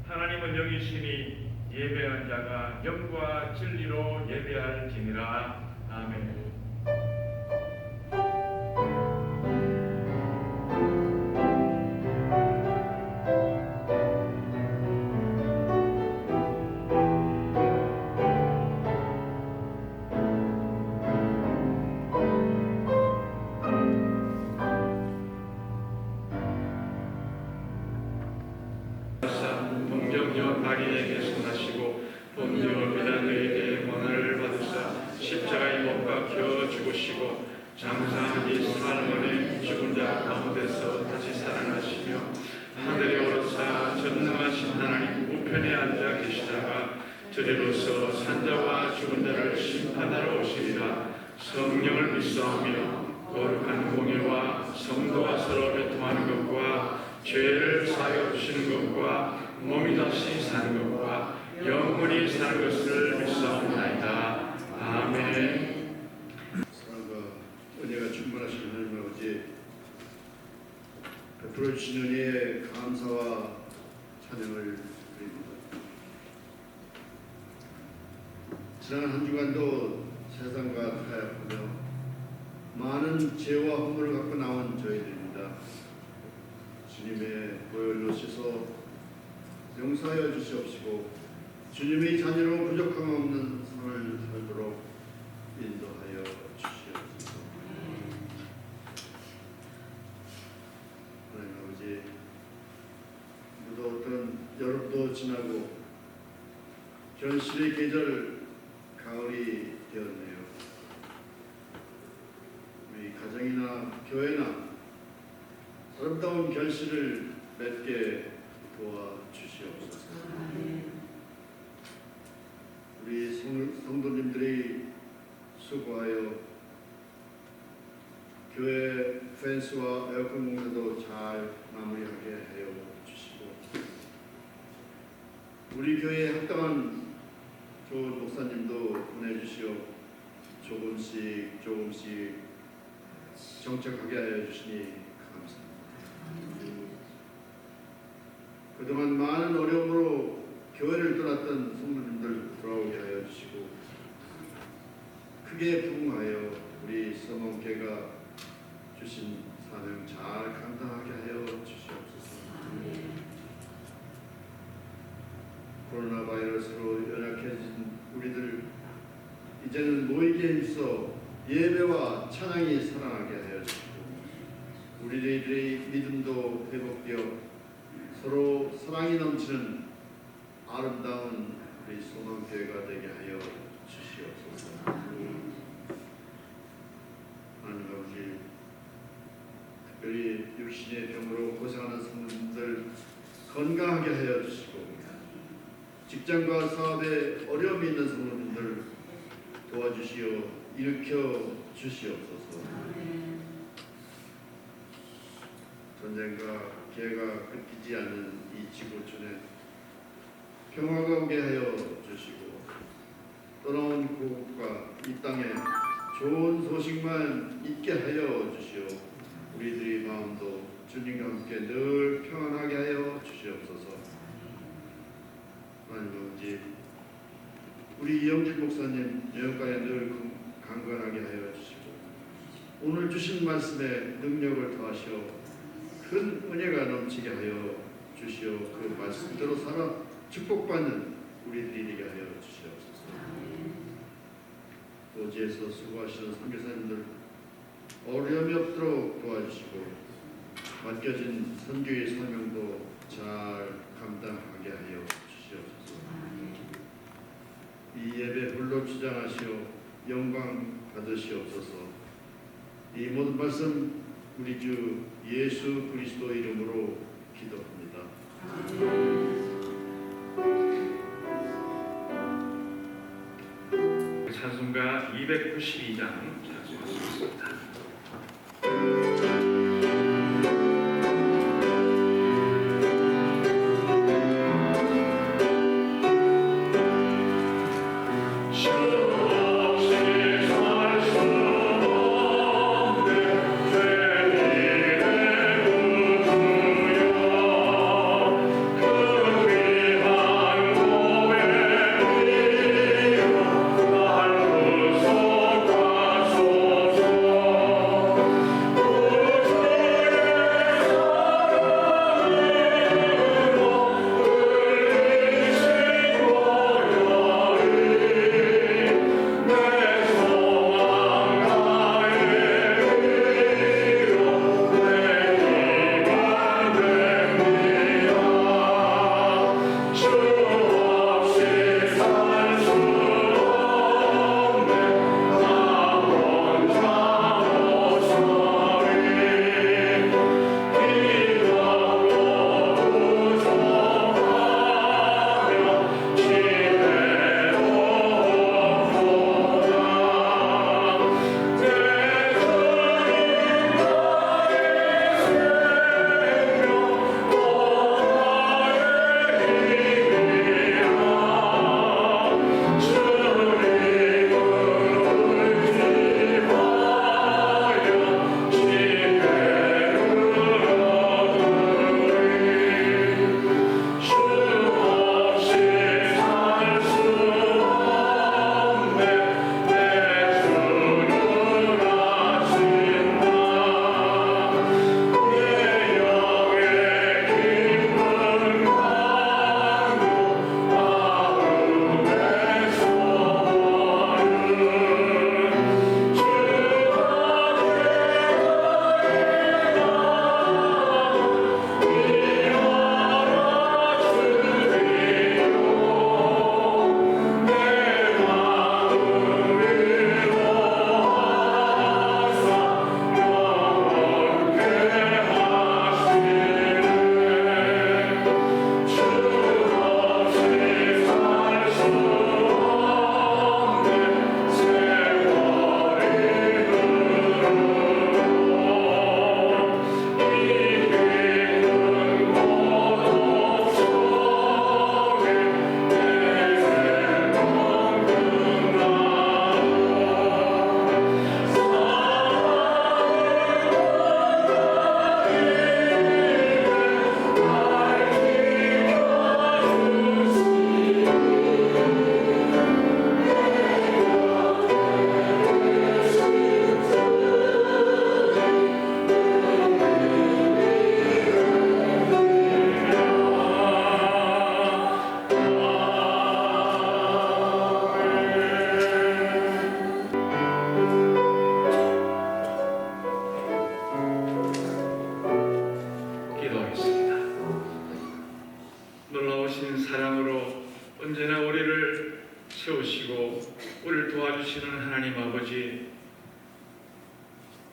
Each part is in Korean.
하나님은 영이시니 예배한 자가 영과 진리로 예배할지니라. 아멘. 동정녀 마리아에게서 나시고 본디오 빌라도에게 고난을 받으사 십자가에 못 박혀 죽으시고 장사한 이 사흘 죽은 자 가운데서 다시 살아나시며 하늘에 오르사 전능하신 하나님 우편에 앉아 계시다가 저리로서 산자와 죽은 자를 심판하러 오시리라. 성령을 믿사오며 거룩한 공예와 성도가 서로 교통하는 것과 죄를 사하여 주시는 것과 몸이 다시 사는 것과 영원히 사는 것을 믿사옵나이다. 아멘. 사랑과 은혜가 충만하신 하나님 아버지, 베풀어 주신 은혜에 감사와 찬양을 드립니다. 지난 한 주간도 세상과 타협하며 많은 죄와 허물을 갖고 나온 저희들입니다. 주님의 보혈로 씻어 용서하여 주시옵시고 주님의 자녀로 부족함 없는 삶을 살도록 인도하여 주시옵소서. 하나님 아버지, 무더웠던 여름도 지나고 견실의 계절 가을이 되었네요. 우리 가정이나 교회나 아름다운 결실을 맺게 도와주시옵소서. 우리 성도님들이 수고하여 교회 펜스와 에어컨 공사도 잘 마무리하게 하여 주시고 우리 교회에 합당한 좋은 목사님도 보내주시어 조금씩 정착하게 하여 주시니 감사합니다. 그동안 많은 어려움으로 교회를 떠났던 성도님들 돌아오게 하여 주시고 크게 부응하여 우리 서멍교회가 주신 사명 잘 감당하게 하여 주시옵소서. 코로나 바이러스로 연약해진 우리들 이제는 모이게 해서 예배와 찬양이 살아나게 하여 주시고 우리들의 믿음도 회복되어 서로 사랑이 넘치는 아름다운 우리 소망교회가 되게 하여 주시옵소서. 하나님 아버지, 특별히 육신의 병으로 고생하는 성도들 건강하게 하여 주시고 직장과 사업에 어려움이 있는 성도님들 도와주시어 일으켜 주시옵소서. 전쟁과 기회가 끊기지 않는 이 지구촌에 평화가 오게 하여 주시고 떠나온 고국과 이 땅에 좋은 소식만 있게 하여 주시어 우리들의 마음도 주님과 함께 늘 평안하게 하여 주시옵소서. 하나님 아버지, 우리 이영길 목사님 영역간에 늘 강건하게 하여 주시고 오늘 주신 말씀에 능력을 더하시어 큰 은혜가 넘치게 하여 주시어 그 말씀대로 살아 축복받는 우리들이 되게 하여 주시옵소서. 도지에서 수고하시는 선교사님들 어려움이 없도록 도와주시고 맡겨진 선교의 사명도 잘 감당하게 하여 주시옵소서. 이 예배 홀로 주장하시어 영광 받으시옵소서. 이 모든 말씀 우리 주 예수 그리스도 이름으로 기도합니다. 찬송가 292장 찬송하겠습니다. 그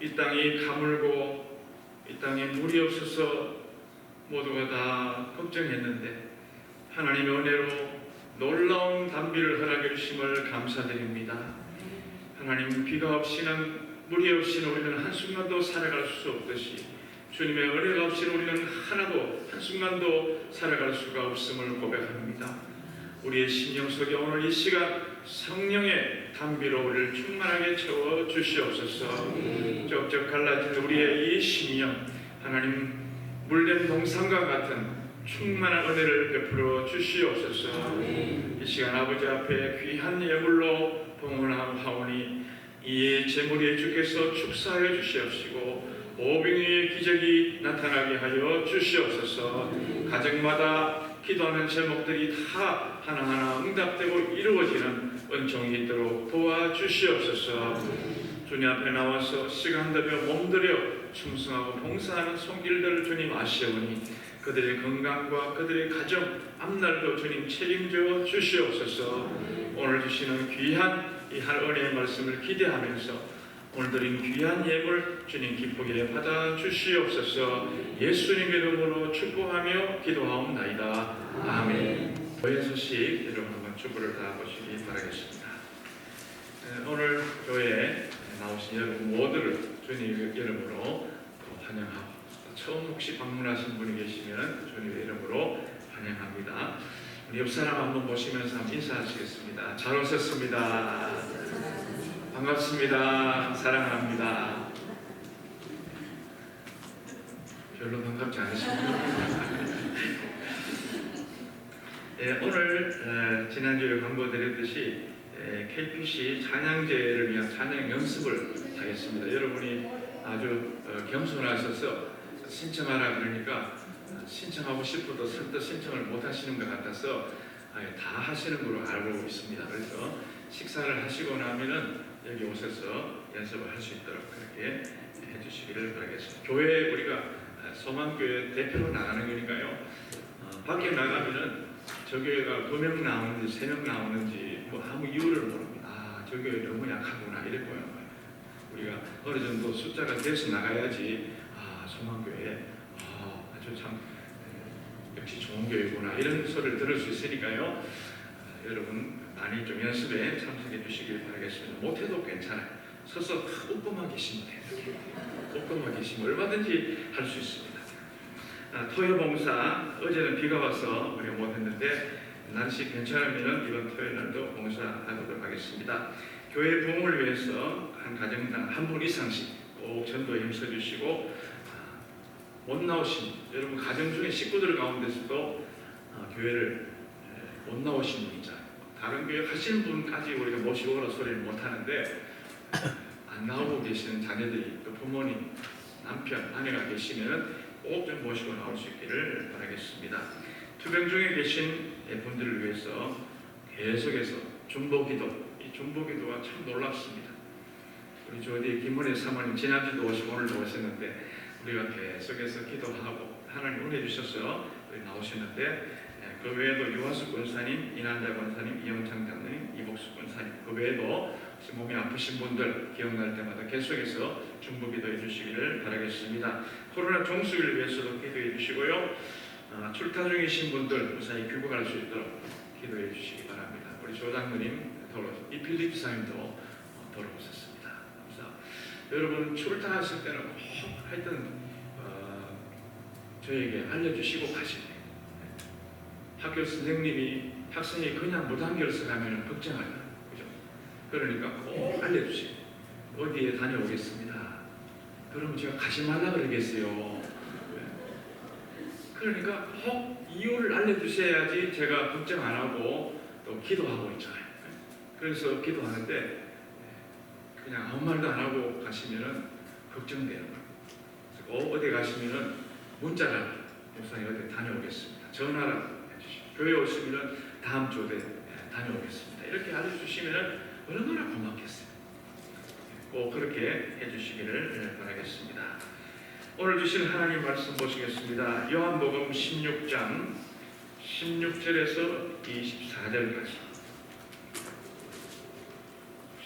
이 땅이 가물고 이 땅에 물이 없어서 모두가 다 걱정했는데 하나님의 은혜로 놀라운 단비를 허락해 주심을 감사드립니다. 하나님, 비가 없이는 물이 없이는 우리는 한순간도 살아갈 수 없듯이 주님의 은혜가 없이는 우리는 하나도 한순간도 살아갈 수가 없음을 고백합니다. 우리의 심령 속에 오늘 이 시간 성령의 단비로 우리를 충만하게 채워 주시옵소서. 쩍쩍 갈라진 우리의 이 심령, 하나님 물된 동산과 같은 충만한 은혜를 베풀어 주시옵소서. 이 시간 아버지 앞에 귀한 예물로 봉헌하오니 이 제물이 주께서 축사하여 주시옵시고 오병이의 기적이 나타나게 하여 주시옵소서. 가정마다 기도하는 제목들이 다 하나하나 응답되고 이루어지는 은총이 있도록 도와주시옵소서. 주님 앞에 나와서 시간 들여 몸들여 충성하고 봉사하는 손길들을 주님 아시오니 그들의 건강과 그들의 가정 앞날도 주님 책임져 주시옵소서. 오늘 주시는 귀한 이 은혜의 말씀을 기대하면서 오늘 드린 귀한 예물 주님 기쁘게 받아 주시옵소서. 예수님의 이름으로 축복하며 기도하옵나이다. 아멘. 교회 소식 여러분 한번 축복을 다 보시기 바라겠습니다. 오늘 교회에 나오신 여러분 모두를 주님의 이름으로 환영하고 처음 혹시 방문하신 분이 계시면 주님의 이름으로 환영합니다. 우리 옆 사람 한번 보시면서 한번 인사하시겠습니다. 잘 오셨습니다. 반갑습니다. 사랑합니다. 별로 반갑지 않으십니까? 오늘 지난주에 광고드렸듯이 KPC 찬양제를 위한 찬양 연습을 하겠습니다. 여러분이 아주 겸손하셔서 신청하라 그러니까 신청하고 싶어도 선뜻 신청을 못 하시는 것 같아서 다 하시는 걸로 알고 있습니다. 그래서 식사를 하시고 나면은 여기 오셔서 연습을 할 수 있도록 그렇게 해주시기를 바라겠습니다. 교회 우리가 소망교회 대표로 나가는 거니까요. 밖에 나가면은 저 교회가 2명 나오는지 3명 나오는지 뭐 아무 이유를 모릅니다. 저 교회 너무 약하구나 이랬고요. 우리가 어느 정도 숫자가 돼서 나가야지 소망교회 아주 참 역시 좋은 교회구나 이런 소리를 들을 수 있으니까요. 여러분 많이 좀 연습에 참석해 주시길 바라겠습니다. 못해도 괜찮아요. 서서 웃고만 계시면 돼요. 웃고만 계시면 얼마든지 할 수 있습니다. 토요봉사 어제는 비가 와서 우리가 못했는데 날씨 괜찮으면 이번 토요일날도 봉사하도록 하겠습니다. 교회 부흥을 위해서 한 가정당 한 분 이상씩 꼭 전도에 힘써주시고 못 나오신 여러분 가정 중에 식구들 가운데서도 교회를 못 나오신 분이 있잖아요. 다른 교회 하시는 분까지 우리가 모시고 오라 소리를 못 하는데 안 나오고 계시는 자녀들이 또 부모님, 남편, 아내가 계시면 꼭 좀 모시고 나올 수 있기를 바라겠습니다. 투병 중에 계신 분들을 위해서 계속해서 중보기도, 이 중보기도가 참 놀랍습니다. 우리 조디 김문혜 사모님 지난주도 오시고 오늘도 오셨는데 우리가 계속해서 기도하고 하나님 은혜 주셔서 우리 나오셨는데 그 외에도 유화수 권사님, 이난자 권사님, 이영창 장로님, 이복수 권사님 그 외에도 몸이 아프신 분들 기억날 때마다 계속해서 중보기도해 주시기를 바라겠습니다. 코로나 종수를 위해서도 기도해 주시고요. 출타 중이신 분들 무사히 귀국할 수 있도록 기도해 주시기 바랍니다. 우리 조장로님 돌아오셨습니다. 이필립 지사님도 돌아오셨습니다. 감사합니다. 여러분 출타하실 때는 꼭 하여튼 저에게 알려주시고 가시네요. 학교 선생님이 학생이 그냥 무단결석 하면 걱정하죠. 그죠? 그러니까 꼭 알려주시고 어디에 다녀오겠습니다. 그러면 제가 가지 말라 그러겠어요. 그러니까 꼭 이유를 알려주셔야지 제가 걱정 안 하고 또 기도하고 있잖아요. 그래서 기도하는데 그냥 아무 말도 안 하고 가시면은 걱정되는 거예요. 어디 가시면은 문자라 목사님 어디 다녀오겠습니다. 전화라 해주시고 교회 오시면은 다음 주에 다녀오겠습니다. 이렇게 알려주시면은 얼마나 고맙겠어요. 꼭 그렇게 해주시기를 바라겠습니다. 오늘 주신 하나님 말씀 보시겠습니다. 요한복음 16장 16절에서 24절까지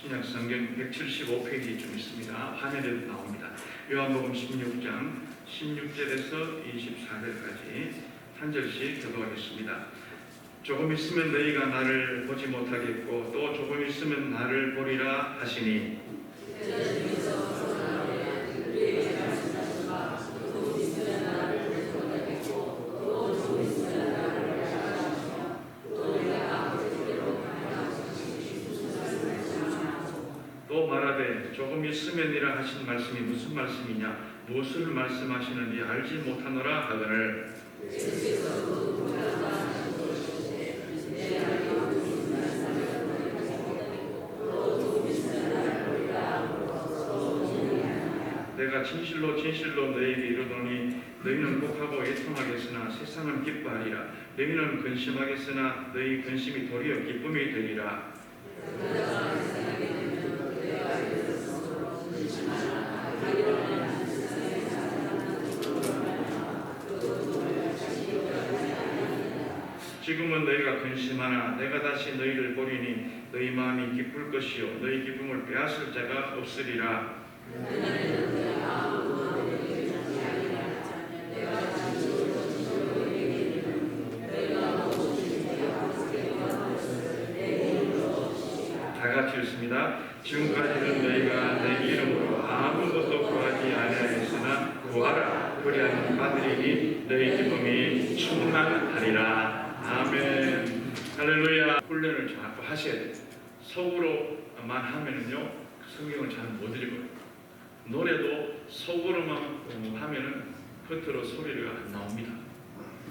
신약 성경 175페이지쯤 있습니다. 화면에도 나옵니다. 요한복음 16장 16절에서 24절까지 한 절씩 교도하겠습니다. 조금 있으면 너희가 나를 보지 못하겠고 또 조금 있으면 나를 보리라 하시니 또 말하되 조금 있으면이라 하신 말씀이 무슨 말씀이냐 무엇을 말씀하시는지 알지 못하노라 하거늘 내가 진실로 진실로 너희에게 이르노니 너희는 복하고 애통하겠으나 세상은 기뻐하리라. 너희는 근심하겠으나 너희 근심이 도리어 기쁨이 되리라. 지금은 너희가 근심하나 내가 다시 너희를 보리니 너희 마음이 기쁠 것이요 너희 기쁨을 빼앗을 자가 없으리라. 다 같이 읽습니다. 지금까지는 너희가 내 이름으로 아무것도 구하지 아니하였으나 구하라 그리하면 받으리니 너희 기쁨이 충만하리라. 아멘. 할렐루야. 훈련을 자꾸 하셔야 돼요. 속으로만 하면은요 성경을 잘 못 읽어요. 노래도 속으로만 하면은 겉으로 소리가 안 나옵니다.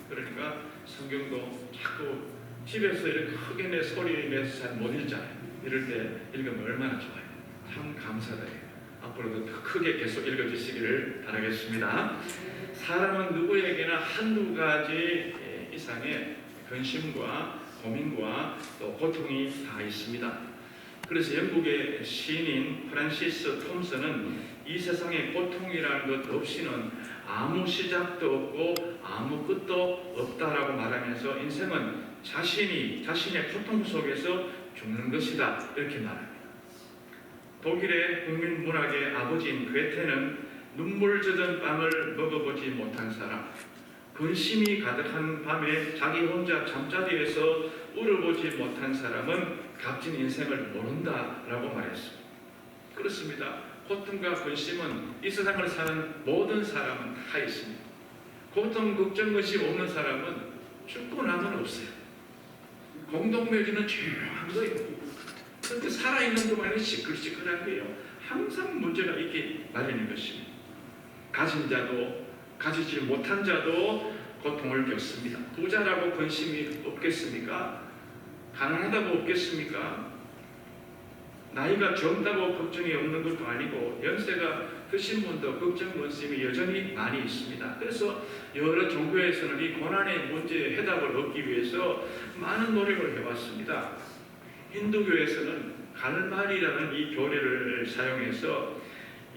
그러니까 성경도 자꾸 집에서 이렇게 크게 내 소리 내서 잘 못 읽잖아요. 이럴 때 읽으면 얼마나 좋아요. 참 감사해요. 앞으로도 더 크게 계속 읽어주시기를 바라겠습니다. 사람은 누구에게나 한두 가지 이상의 근심과 고민과 또 고통이 다 있습니다. 그래서 영국의 시인인 프란시스 톰슨은 이 세상에 고통이라는 것 없이는 아무 시작도 없고 아무 끝도 없다라고 말하면서 인생은 자신의 고통 속에서 죽는 것이다 이렇게 말합니다. 독일의 국민 문학의 아버지인 괴테는 눈물 젖은 빵을 먹어보지 못한 사람, 근심이 가득한 밤에 자기 혼자 잠자리에서 울어보지 못한 사람은 값진 인생을 모른다라고 말했습니다. 그렇습니다. 고통과 근심은 이 세상을 사는 모든 사람은 다 있습니다. 고통, 걱정, 근심 없는 사람은 죽고 나면 없어요. 공동묘지는 조용한 거예요. 그런데 살아있는 동안에 시끌시끌한 거예요. 항상 문제가 있기 마련인 것입니다. 가진 자도 가지지 못한 자도 고통을 겪습니다. 부자라고 근심이 없겠습니까? 가난하다고 없겠습니까? 나이가 젊다고 걱정이 없는 것도 아니고 연세가 드신 분도 걱정, 근심이 여전히 많이 있습니다. 그래서 여러 종교에서는 이 고난의 문제에 해답을 얻기 위해서 많은 노력을 해왔습니다. 힌두교에서는 갈말이라는 이 교리를 사용해서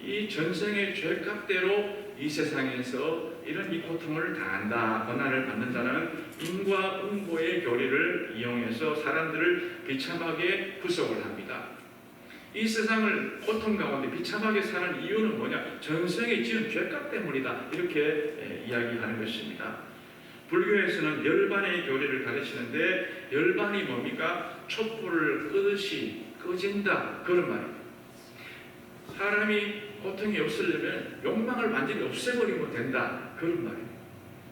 이 전생의 죄값대로 이 세상에서 이런 이 고통을 당한다, 고난을 받는다는 인과응보의 교리를 이용해서 사람들을 비참하게 구속을 합니다. 이 세상을 고통 가운데 비참하게 사는 이유는 뭐냐? 전생에 지은 죄값 때문이다. 이렇게 이야기하는 것입니다. 불교에서는 열반의 교리를 가르치는데 열반이 뭡니까? 촛불을 끄듯이 꺼진다. 그런 말입니다. 사람이 고통이 없으려면 욕망을 완전히 없애버리면 된다. 그런 말입니다.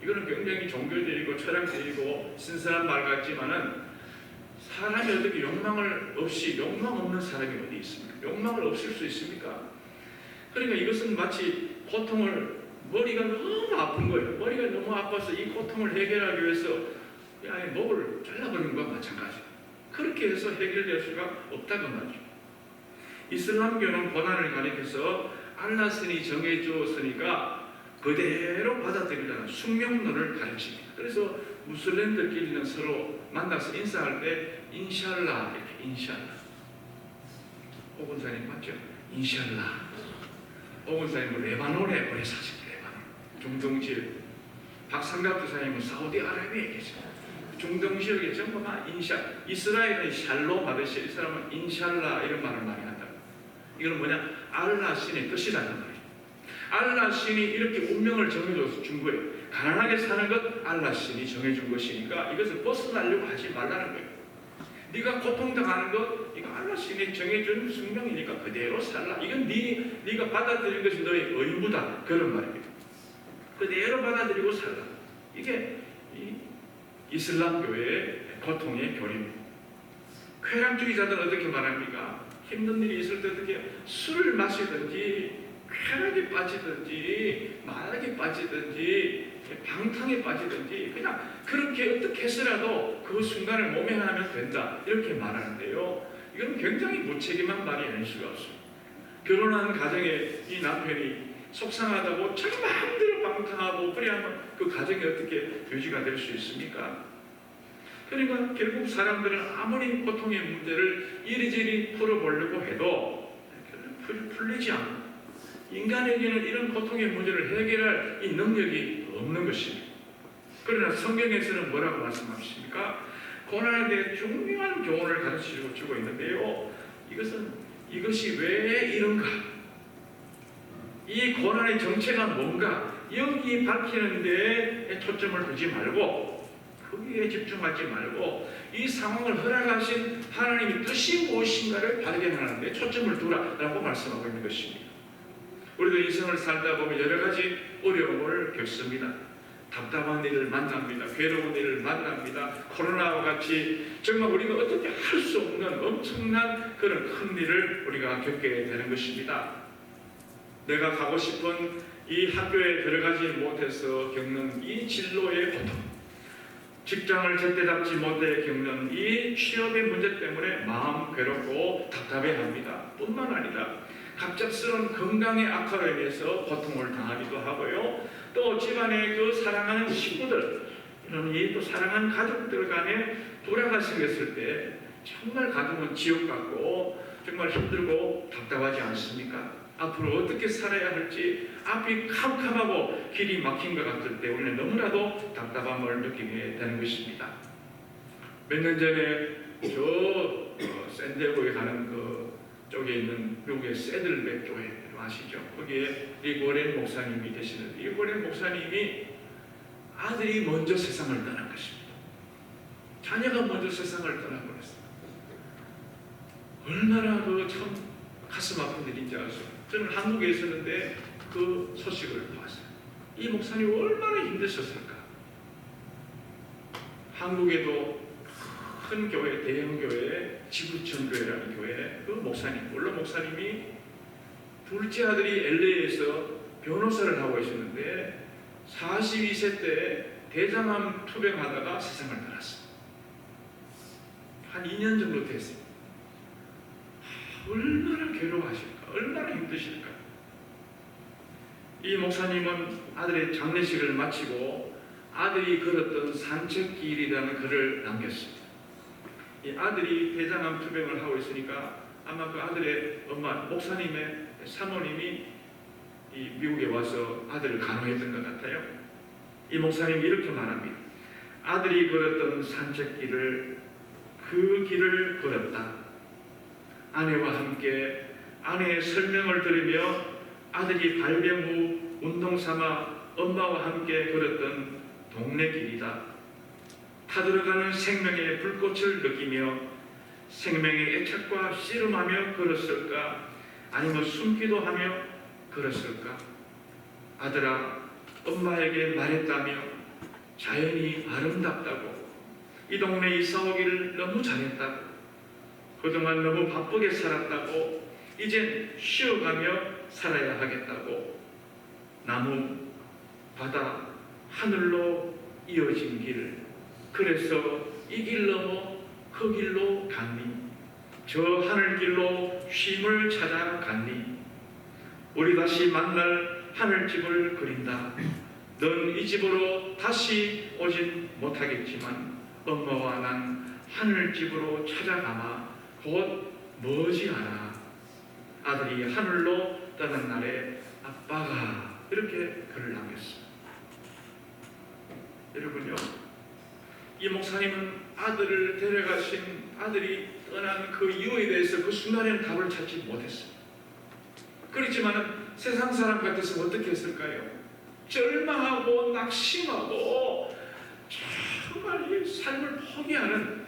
이거는 굉장히 종교적이고 철학적이고 신선한 말 같지만은 사람이 어떻게 욕망을 없이 욕망 없는 사람이 어디 있습니까? 욕망을 없앨 수 있습니까? 그러니까 이것은 마치 고통을 머리가 너무 아픈 거예요. 머리가 너무 아파서 이 고통을 해결하기 위해서 목을 잘라버리는 것과 마찬가지예요. 그렇게 해서 해결될 수가 없다고 말이죠. 이슬람교는 고난을 가리켜서 알라스니 정해주었으니까 그대로 받아들이라는 숙명론을 가르칩니다. 그래서 무슬림들끼리는 서로 만나서 인사할 때 인샬라 이렇게 인샬라. 오군사님 맞죠? 인샬라. 오군사님은 레바논에 오래 사십니다. 레바논. 중동 지역. 박상갑 주사님은 사우디아라비아에 계십니다. 중동 지역에 전부 다 인샬. 이스라엘은 샬롬 하듯이 이 사람은 인샬라 이런 말을 많이 합니다. 이건 뭐냐? 알라 신의 뜻이라는 말이에요. 알라 신이 이렇게 운명을 정해줘서 준 거예요. 가난하게 사는 것 알라 신이 정해준 것이니까 이것을 벗어나려고 하지 말라는 거예요. 네가 고통당하는 것 이거 알라 신이 정해준 숙명이니까 그대로 살라. 이건 네가 받아들인 것이 너의 의무다. 그런 말입니다. 그대로 받아들이고 살라. 이게 이슬람 교회의 고통의 교리입니다. 쾌락주의자들은 어떻게 말합니까? 힘든 일이 있을 때 어떻게 술을 마시든지 쾌락에 빠지든지 마약에 빠지든지 방탕에 빠지든지 그냥 그렇게 어떻게 해서라도 그 순간을 모면하면 된다 이렇게 말하는데요. 이건 굉장히 무책임한 말이 아닐 수가 없습니다. 결혼한 가정에 이 남편이 속상하다고 자기 마음대로 방탕하고 그래야만 그 가정이 어떻게 유지가 될 수 있습니까? 그러니까 결국 사람들은 아무리 고통의 문제를 이리저리 풀어보려고 해도 풀리지 않고 인간에게는 이런 고통의 문제를 해결할 이 능력이 없는 것입니다. 그러나 성경에서는 뭐라고 말씀하십니까? 고난에 대해 중요한 교훈을 가르치고 있는데요. 이것이 왜 이런가? 이 고난의 정체가 뭔가? 여기 밝히는 데에 초점을 두지 말고 거기에 집중하지 말고 이 상황을 허락하신 하나님의 뜻이 무엇인가를 발견하는 데 초점을 두라라고 말씀하고 있는 것입니다. 우리도 인생을 살다 보면 여러 가지 어려움을 겪습니다. 답답한 일을 만납니다. 괴로운 일을 만납니다. 코로나와 같이 정말 우리가 어떻게 할 수 없는 엄청난 그런 큰 일을 우리가 겪게 되는 것입니다. 내가 가고 싶은 이 학교에 들어가지 못해서 겪는 이 진로의 고통, 직장을 제때 잡지 못해 겪는 이 취업의 문제 때문에 마음 괴롭고 답답해합니다. 뿐만 아니라 갑작스러운 건강의 악화로 인해서 고통을 당하기도 하고요. 또 집안의 그 사랑하는 식구들, 또 사랑하는 가족들 간에 불화가 생겼을 때 정말 가정은 지옥 같고 정말 힘들고 답답하지 않습니까? 앞으로 어떻게 살아야 할지 앞이 캄캄하고 길이 막힌 것 같을 때 우리는 너무나도 답답함을 느끼게 되는 것입니다. 몇 년 전에 샌디에고에 가는 그 쪽에 있는 미국의 새들백 교회 아시죠? 거기에 리고렌 목사님이 계시는데 리고렌 목사님이 아들이 먼저 세상을 떠난 것입니다. 자녀가 먼저 세상을 떠나버렸어요. 얼마나 참 가슴 아픈 일인지 아세요? 저는 한국에 있었는데 그 소식을 봤어요. 이 목사님이 얼마나 힘드셨을까? 한국에도 큰 교회, 대형 교회, 지구촌교회라는 교회 그 목사님, 물론 목사님이 둘째 아들이 LA에서 변호사를 하고 있었는데 42세 때 대장암 투병하다가 세상을 떠났어요. 한 2년 정도 됐어요. 얼마나 괴로워하실까? 얼마나 힘드실까? 이 목사님은 아들의 장례식을 마치고 아들이 걸었던 산책길이라는 글을 남겼습니다. 이 아들이 대장암 투병을 하고 있으니까 아마 그 아들의 엄마, 목사님의 사모님이 이 미국에 와서 아들을 간호했던 것 같아요. 이 목사님이 이렇게 말합니다. 아들이 걸었던 산책길을 그 길을 걸었다. 아내와 함께 아내의 설명을 들으며 아들이 발병 후 운동삼아 엄마와 함께 걸었던 동네 길이다. 타들어가는 생명의 불꽃을 느끼며 생명의 애착과 씨름하며 걸었을까? 아니면 숨기도 하며 걸었을까? 아들아, 엄마에게 말했다며 자연이 아름답다고 이 동네 이사 오기를 너무 잘했다고 그동안 너무 바쁘게 살았다고 이젠 쉬어가며 살아야 하겠다고 나무, 바다, 하늘로 이어진 길 그래서 이 길 넘어 그 길로 갔니 저 하늘길로 쉼을 찾아 갔니 우리 다시 만날 하늘집을 그린다. 넌 이 집으로 다시 오진 못하겠지만 엄마와 난 하늘집으로 찾아가마 곧 머지않아. 아들이 하늘로 떠난 날에 아빠가 이렇게 글을 남겼습니다. 여러분요, 이 목사님은 아들을 데려가신 아들이 떠난 그 이유에 대해서 그 순간에는 답을 찾지 못했어요. 그렇지만 세상 사람 같아서 어떻게 했을까요? 절망하고 낙심하고 정말 이 삶을 포기하는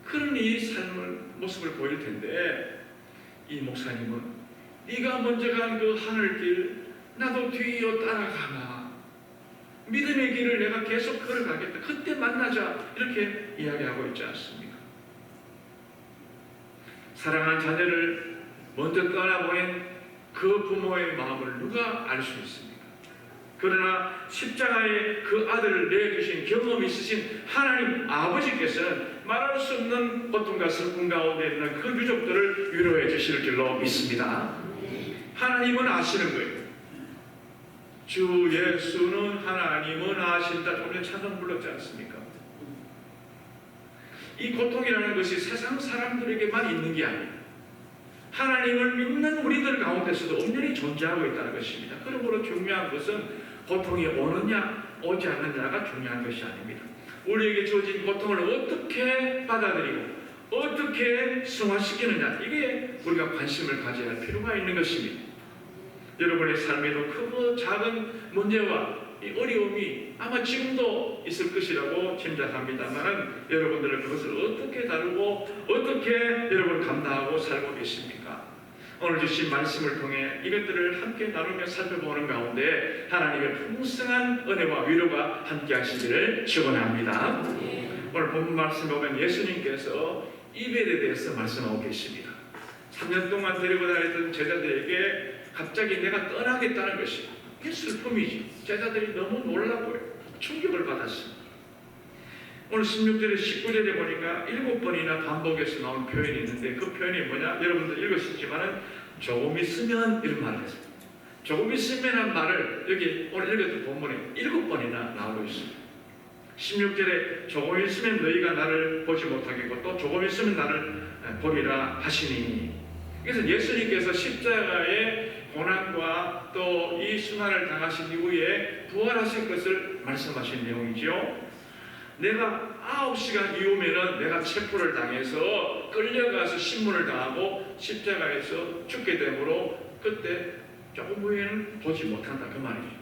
그런 이 삶을 모습을 보일 텐데, 이 목사님은 네가 먼저 간 그 하늘길 나도 뒤이어 따라가나, 믿음의 길을 내가 계속 걸어가겠다, 그때 만나자, 이렇게 이야기하고 있지 않습니까? 사랑한 자녀를 먼저 떠나보낸 그 부모의 마음을 누가 알 수 있습니까? 그러나 십자가에 그 아들을 내주신 경험이 있으신 하나님 아버지께서는 말할 수 없는 고통과 슬픔 가운데 있는 그 유족들을 위로해 주실 줄로 믿습니다. 하나님은 아시는 거예요. 주 예수는 하나님은 아신다. 조금 전에 찬송 불렀지 않습니까? 이 고통이라는 것이 세상 사람들에게만 있는 게 아니에요. 하나님을 믿는 우리들 가운데서도 엄연히 존재하고 있다는 것입니다. 그러므로 중요한 것은 고통이 오느냐 오지 않느냐가 중요한 것이 아닙니다. 우리에게 주어진 고통을 어떻게 받아들이고 어떻게 승화시키느냐, 이게 우리가 관심을 가져야 할 필요가 있는 것입니다. 여러분의 삶에도 크고 작은 문제와 이 어려움이 아마 지금도 있을 것이라고 짐작합니다만, 여러분들은 그것을 어떻게 다루고 어떻게 여러분 감당하고 살고 계십니까? 오늘 주신 말씀을 통해 이것들을 함께 나누며 살펴보는 가운데 하나님의 풍성한 은혜와 위로가 함께 하시기를 축원합니다. 오늘 본문 말씀 보면 예수님께서 이별에 대해서 말씀하고 계십니다. 3년 동안 데리고 다녔던 제자들에게 갑자기 내가 떠나겠다는 것이, 이게 슬픔이지. 제자들이 너무 놀라고요. 충격을 받았습니다. 오늘 16절에 19절에 보니까 7번이나 반복해서 나온 표현이 있는데, 그 표현이 뭐냐? 여러분들 읽으시지만은 조금 있으면 이런 말을 했습니다. 조금 있으면 한 말을 여기 오늘 읽었던 본문에 7번이나 나오고 있습니다. 16절에 조금 있으면 너희가 나를 보지 못하겠고 또 조금 있으면 나를 보리라 하시니, 그래서 예수님께서 십자가의 고난과 또 이 순환을 당하신 이후에 부활하실 것을 말씀하신 내용이죠. 내가 9시간 이후면은 내가 체포를 당해서 끌려가서 신문을 당하고 십자가에서 죽게 되므로 그때 조금 후에는 보지 못한다, 그 말이죠.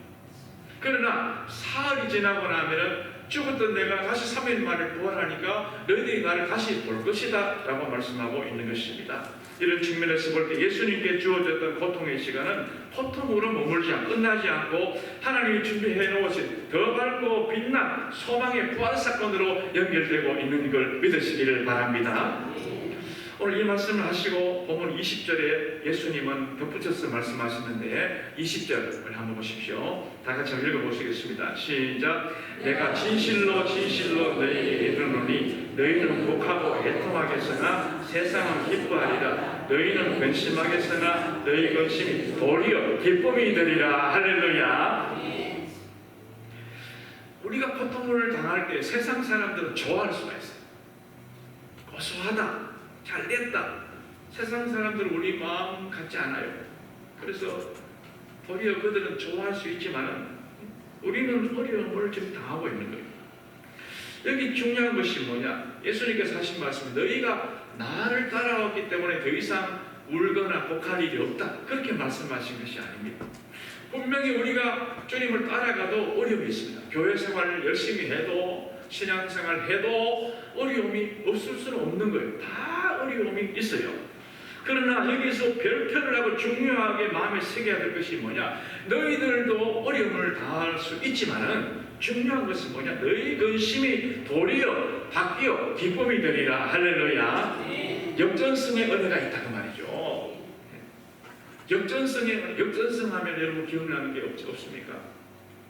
그러나 사흘이 지나고 나면은 죽었던 내가 다시 3일 만에 부활하니까 너희들이 나를 다시 볼 것이다 라고 말씀하고 있는 것입니다. 이런 측면에서 볼 때 예수님께 주어졌던 고통의 시간은 고통으로 머물지 않고 끝나지 않고 하나님이 준비해 놓으신 더 밝고 빛난 소망의 부활 사건으로 연결되고 있는 걸 믿으시기를 바랍니다. 오늘 이 말씀을 하시고 본문 20절에 예수님은 덧붙여서 말씀하시는데 20절을 한번 보십시오. 다 같이 한번 읽어보시겠습니다. 시작. 내가 진실로 진실로 너희에게 이르노니 너희는 곡하고 애통하겠으나 세상은 기뻐하리라. 너희는 근심하겠으나 너희 근심이 도리어 기쁨이 되리라. 할렐루야. 우리가 고통을 당할 때 세상 사람들은 좋아할 수가 있어요. 고소하다, 잘 됐다. 세상 사람들은 우리 마음 같지 않아요. 그래서 도리어 그들은 좋아할 수 있지만 우리는 어려움을 지금 당하고 있는 거예요. 여기 중요한 것이 뭐냐? 예수님께서 하신 말씀은 너희가 나를 따라왔기 때문에 더 이상 울거나 곡할 일이 없다, 그렇게 말씀하신 것이 아닙니다. 분명히 우리가 주님을 따라가도 어려움이 있습니다. 교회 생활을 열심히 해도 신앙생활 해도 어려움이 없을 수는 없는 거예요. 다 어려움이 있어요. 그러나 여기서 별표를 하고 중요하게 마음에 새겨야 될 것이 뭐냐? 너희들도 어려움을 당할 수 있지만은 중요한 것은 뭐냐? 너희 근심이 도리어 바뀌어 기쁨이 되리라. 할렐루야. 역전승의 은혜가 있다 그 말이죠. 역전승 하면 여러분 기억나는 게 없습니까?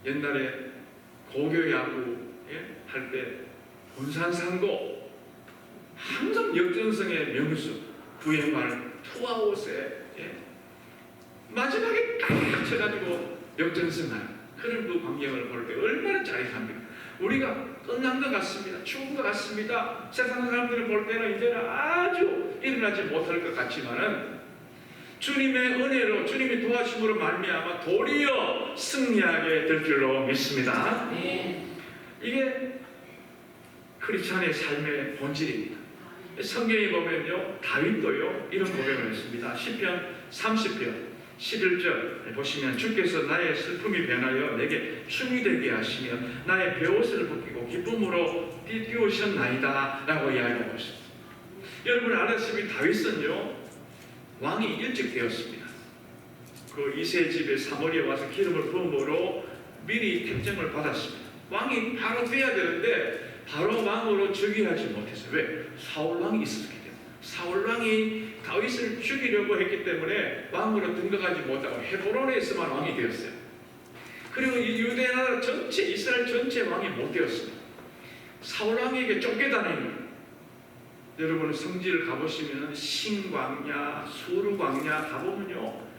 옛날에 고교 야구 할 때 군산상고 항상 역전승의 명수 VMR 투아웃에 마지막에 딱 쳐가지고 역전승하는 그런 그 광경을 볼 때 얼마나 짜릿합니까? 우리가 끝난 것 같습니다. 죽은 것 같습니다. 세상 사람들을 볼 때는 이제는 아주 일어나지 못할 것 같지만은 주님의 은혜로 주님의 도와심으로 말미암아 도리어 승리하게 될 줄로 믿습니다. 이게 크리스찬의 삶의 본질입니다. 성경에 보면요, 다윗도요 이런 고백을 했습니다. 시편 30편 11절 보시면 주께서 나의 슬픔이 변하여 내게 춤이 되게 하시며 나의 베옷을 벗기고 기쁨으로 띄우셨나이다 라고 이야기하고 있습니다. 여러분 알다시피 다윗은요 왕이 일찍 되었습니다. 그 이새의 집에 사무엘에 와서 기름을 부음으로 미리 택정을 받았습니다. 왕이 바로 돼야 되는데 바로 왕으로 즉위하지 못했어요. 왜? 사울 왕이 있었기 때문에. 사울 왕이 다윗을 죽이려고 했기 때문에 왕으로 등극하지 못하고 헤브론에서만 왕이 되었어요. 그리고 이 유대 나라 전체, 이스라엘 전체 왕이 못 되었습니다. 사울 왕에게 쫓겨다니는, 여러분 성지를 가보시면 신광야, 수르광야 가보면요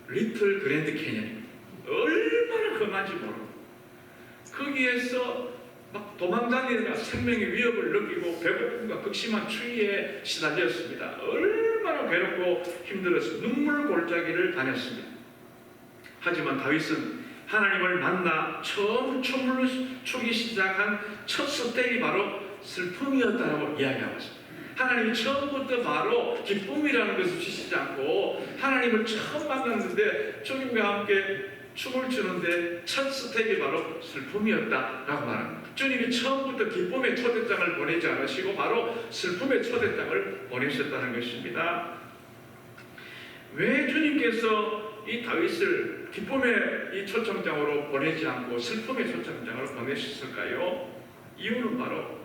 리틀 그랜드 캐년입니다. 얼마나 험한지 모르고 거기에서 막 도망다니느라 생명의 위협을 느끼고 배고픔과 극심한 추위에 시달렸습니다. 얼마나 괴롭고 힘들어서 눈물 골짜기를 다녔습니다. 하지만 다윗은 하나님을 만나 처음 춤을 추기 시작한 첫 스텝이 바로 슬픔이었다고 이야기하고 있습니다. 하나님이 처음부터 바로 기쁨이라는 것을 주시지 않고 하나님을 처음 만났는데 주님과 함께 춤을 추는데 첫 스텝이 바로 슬픔이었다라고 말합니다. 주님이 처음부터 기쁨의 초대장을 보내지 않으시고 바로 슬픔의 초대장을 보내셨다는 것입니다. 왜 주님께서 이 다윗을 기쁨의 이 초청장으로 보내지 않고 슬픔의 초청장으로 보내셨을까요? 이유는 바로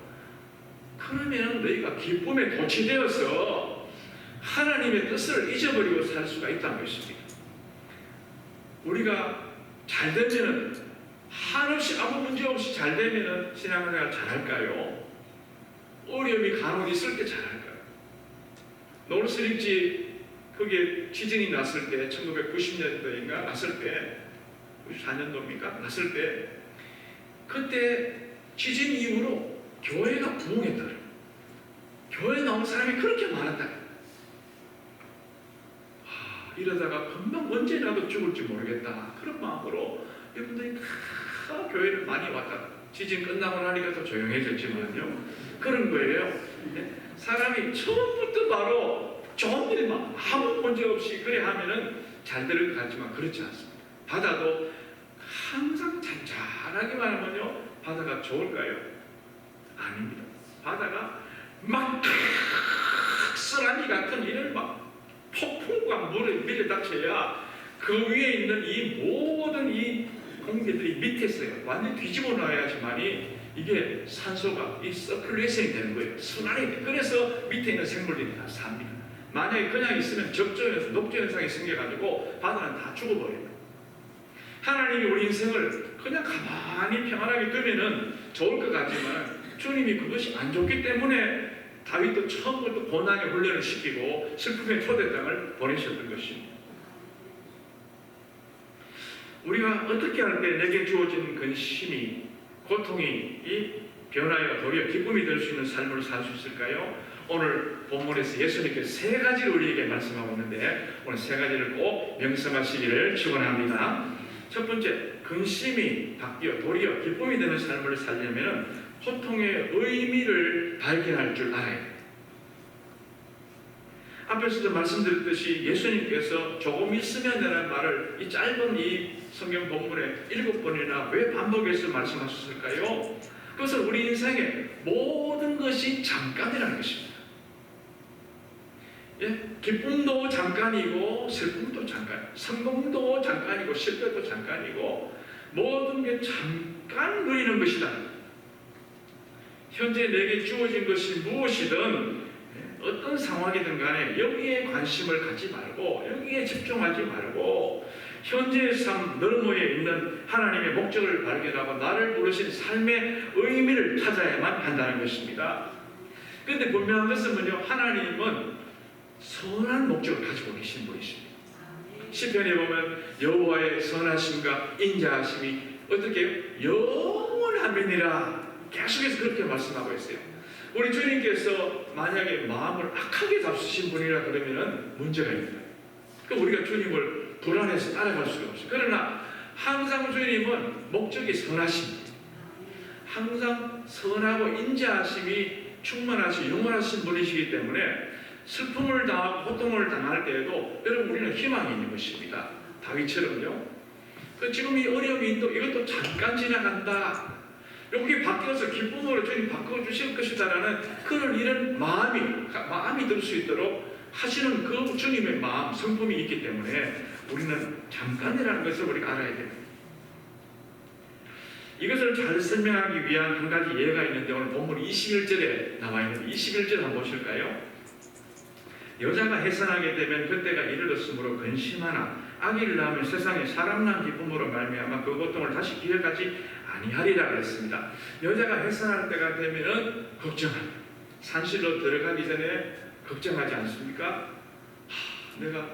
그러면 너희가 기쁨에 도취되어서 하나님의 뜻을 잊어버리고 살 수가 있다는 것입니다. 우리가 잘 되면은 한없이 아무 문제 없이 잘 되면은 신앙생활 잘할까요? 어려움이 간혹 있을 때 잘할까요? 노르스립지 그게 지진이 났을 때 1990년도인가 났을 때 94년도입니까? 났을 때 그때 지진 이후로 교회가 부흥했더래요. 교회 나온 사람이 그렇게 많았다. 이러다가 금방 언제라도 죽을지 모르겠다. 그런 마음으로 여러분들이 다 교회를 많이 왔다. 지진 끝나고 나니까 더 조용해졌지만요. 그런 거예요. 사람이 처음부터 바로 좋은 일만 아무 문제 없이 그래 하면은 잘 될 것 같지만 그렇지 않습니다. 바다도 항상 잔잔하기만 하면요. 바다가 좋을까요? 아닙니다. 바다가 막 쓰라미 같은 이런 막 폭풍과 물에 밀어닥쳐야 그 위에 있는 이 모든 이 공기들이 밑에서요 완전히 뒤집어 놔야지만이 이게 산소가 이 서큘레이션이 되는 거예요. 순환이. 그래서 밑에 있는 생물들이 다 삽니다. 만약에 그냥 있으면 적조현상, 녹조현상이 생겨가지고 바다는 다 죽어버립니다. 하나님이 우리 인생을 그냥 가만히 평안하게 두면은 좋을 것 같지만 주님이 그것이 안 좋기 때문에 다윗도 처음부터 고난의 훈련을 시키고 슬픔의 초대장을 보내셨던 것입니다. 우리가 어떻게 할 때 내게 주어진 근심이, 고통이 이 변화와 도리어 기쁨이 될 수 있는 삶을 살 수 있을까요? 오늘 본문에서 예수님께서 세 가지를 우리에게 말씀하고 있는데 오늘 세 가지를 꼭 명심하시기를 축원합니다. 첫 번째, 근심이 바뀌어 도리어 기쁨이 되는 삶을 살려면 고통의 의미를 발견할 줄 알아야 돼요. 앞에서도 말씀드렸듯이 예수님께서 조금 있으면 되는 말을 이 짧은 이 성경 본문에 7번이나 왜 반복해서 말씀하셨을까요? 그것은 우리 인생의 모든 것이 잠깐이라는 것입니다. 예? 기쁨도 잠깐이고 슬픔도 잠깐, 성공도 잠깐이고 실패도 잠깐이고 모든 게 잠깐 누이는 것이다. 현재 내게 주어진 것이 무엇이든 어떤 상황이든 간에 여기에 관심을 갖지 말고 여기에 집중하지 말고 현재의 삶 너머에 있는 하나님의 목적을 발견하고 나를 부르신 삶의 의미를 찾아야만 한다는 것입니다. 그런데 분명한 것은 뭐냐? 하나님은 선한 목적을 가지고 계신 분이십니다. 시편에 보면 여호와의 선하심과 인자하심이 어떻게 영원하면이라 계속해서 그렇게 말씀하고 있어요. 우리 주님께서 만약에 마음을 악하게 잡수신 분이라 그러면 문제가 있다. 그럼 우리가 주님을 불안해서 따라갈 수가 없어요. 그러나 항상 주님은 목적이 선하십니다. 항상 선하고 인자하심이 충만하시고 영원하신 분이시기 때문에 슬픔을 당하고 고통을 당할 때에도 여러분 우리는 희망이 있는 것입니다. 다윗처럼요. 지금 이 어려움이 또 이것도 잠깐 지나간다. 여기 바뀌어서 기쁨으로 주님 바꿔주실 것이다라는 그런 이런 마음이 들 수 있도록 하시는 그 주님의 마음, 성품이 있기 때문에 우리는 잠깐이라는 것을 우리가 알아야 됩니다. 이것을 잘 설명하기 위한 한 가지 예가 있는데 오늘 본문 21절에 나와 있는데 21절 한번 보실까요? 여자가 해산하게 되면 그때가 이르렀으므로 근심하나 아기를 낳으면 세상에 사람 낳은 기쁨으로 말미암아 그 고통을 다시 기억하지 아니하리라 그랬습니다. 여자가 해산할 때가 되면은 걱정합니다. 산실로 들어가기 전에 걱정하지 않습니까? 내가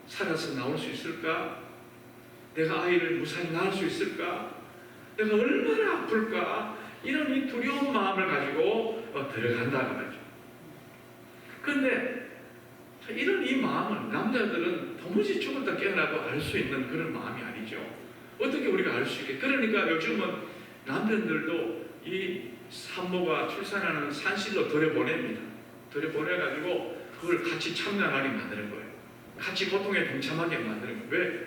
살아서 나올 수 있을까? 내가 아이를 무사히 낳을 수 있을까? 내가 얼마나 아플까? 이런 이 두려운 마음을 가지고 들어간다고 하죠. 그런데 이런 이 마음은 남자들은 도무지 죽었다 깨어나도 알 수 있는 그런 마음이 아니죠. 어떻게 우리가 알 수 있게? 그러니까 요즘은 남편들도 이 산모가 출산하는 산실로 들여보냅니다. 들여보내가지고 그걸 같이 참여하게 만드는 거예요. 같이 고통에 동참하게 만드는 거예요. 왜?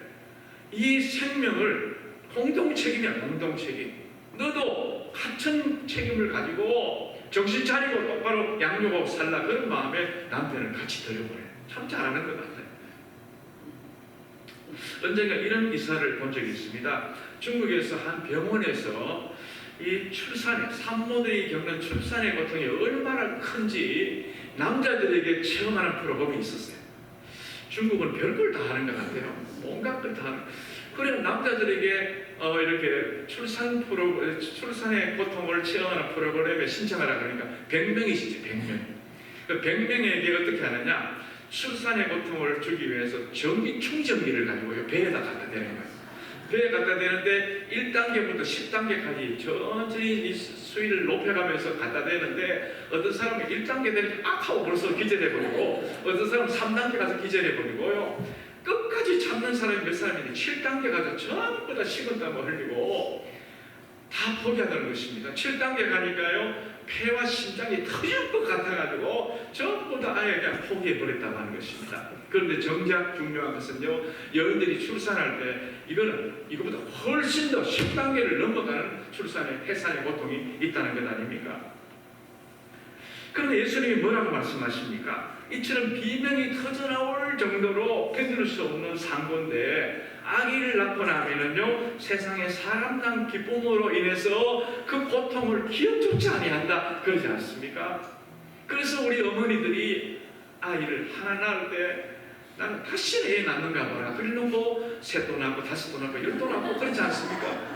이 생명을 공동 책임이야, 공동 책임. 너도 같은 책임을 가지고 정신 차리고 똑바로 양육하고 살라 그런 마음에 남편을 같이 들여보내요. 참 잘하는 것 같아요. 언젠가 이런 기사를 본 적이 있습니다. 중국에서 한 병원에서 이 출산에 산모들이 겪는 출산의 고통이 얼마나 큰지 남자들에게 체험하는 프로그램이 있었어요. 중국은 별걸 다 하는 것 같아요. 온갖 걸 다 하는. 그래 남자들에게 이렇게 출산의 고통을 체험하는 프로그램에 신청하라 그러니까 100명이시지 100명. 그 100명에게 어떻게 하느냐? 출산의 고통을 주기 위해서 전기 충전기를 가지고 배에다 갖다 대는 거예요. 배에 갖다 대는데 1단계부터 10단계까지 천천히 이 수위를 높여가면서 갖다 대는데 어떤 사람은 1단계 되니까 하고 벌써 기절해버리고 어떤 사람은 3단계 가서 기절해버리고요. 끝까지 참는 사람이 몇 사람인데 7단계 가서 전부 다 식은땀을 흘리고 다 포기하는 것입니다. 7단계 가니까요. 폐와 심장이 터질 것 같아가지고 전부 다 아예 그냥 포기해버렸다고 하는 것입니다. 그런데 정작 중요한 것은요. 여인들이 출산할 때 이거보다 훨씬 더 10단계를 넘어가는 출산의 해산의 고통이 있다는 것 아닙니까? 그런데 예수님이 뭐라고 말씀하십니까? 이처럼 비명이 터져나올 정도로 견딜 수 없는 상고인데 아기를 낳고 나면은요 세상에 사람 난 기쁨으로 인해서 그 고통을 기억조차 아니한다 그러지 않습니까? 그래서 우리 어머니들이 아이를 하나 낳을 때 나는 다시 애 낳는가 보라. 그러는 뭐 셋도 낳고 다섯도 낳고 열도 낳고 그렇지 않습니까?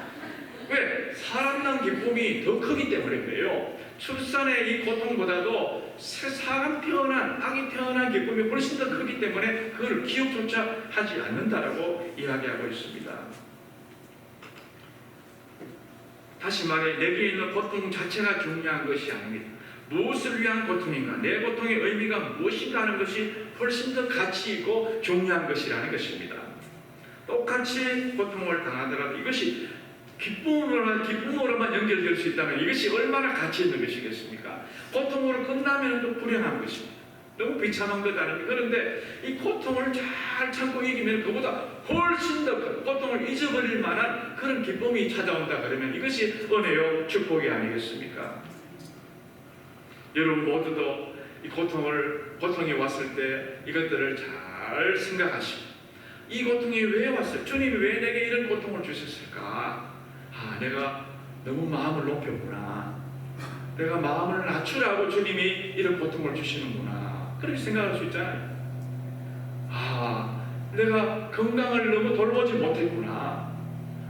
왜? 사람 난 기쁨이 더 크기 때문에 그래요. 출산의 이 고통보다도 사람 태어난 아기 태어난 기쁨이 훨씬 더 크기 때문에 그걸 기억조차 하지 않는다라고 이야기하고 있습니다. 다시 말해 내게 있는 고통 자체가 중요한 것이 아닙니다. 무엇을 위한 고통인가? 내 고통의 의미가 무엇인가 하는 것이 훨씬 더 가치 있고 중요한 것이라는 것입니다. 똑같이 고통을 당하더라도 이것이 기쁨으로만 연결될 수 있다면 이것이 얼마나 가치 있는 것이겠습니까? 고통으로 끝나면 또 불행한 것입니다. 너무 비참한 것 아닙니까? 그런데 이 고통을 잘 참고 이기면 그보다 훨씬 더 큰 고통을 잊어버릴 만한 그런 기쁨이 찾아온다 그러면 이것이 은혜요 축복이 아니겠습니까? 여러분 모두도 이 고통이 왔을 때 이것들을 잘 생각하시고 이 고통이 왜 왔어요? 주님이 왜 내게 이런 고통을 주셨을까? 내가 너무 마음을 높였구나. 내가 마음을 낮추라고 주님이 이런 고통을 주시는구나. 그렇게 생각할 수 있잖아요. 내가 건강을 너무 돌보지 못했구나.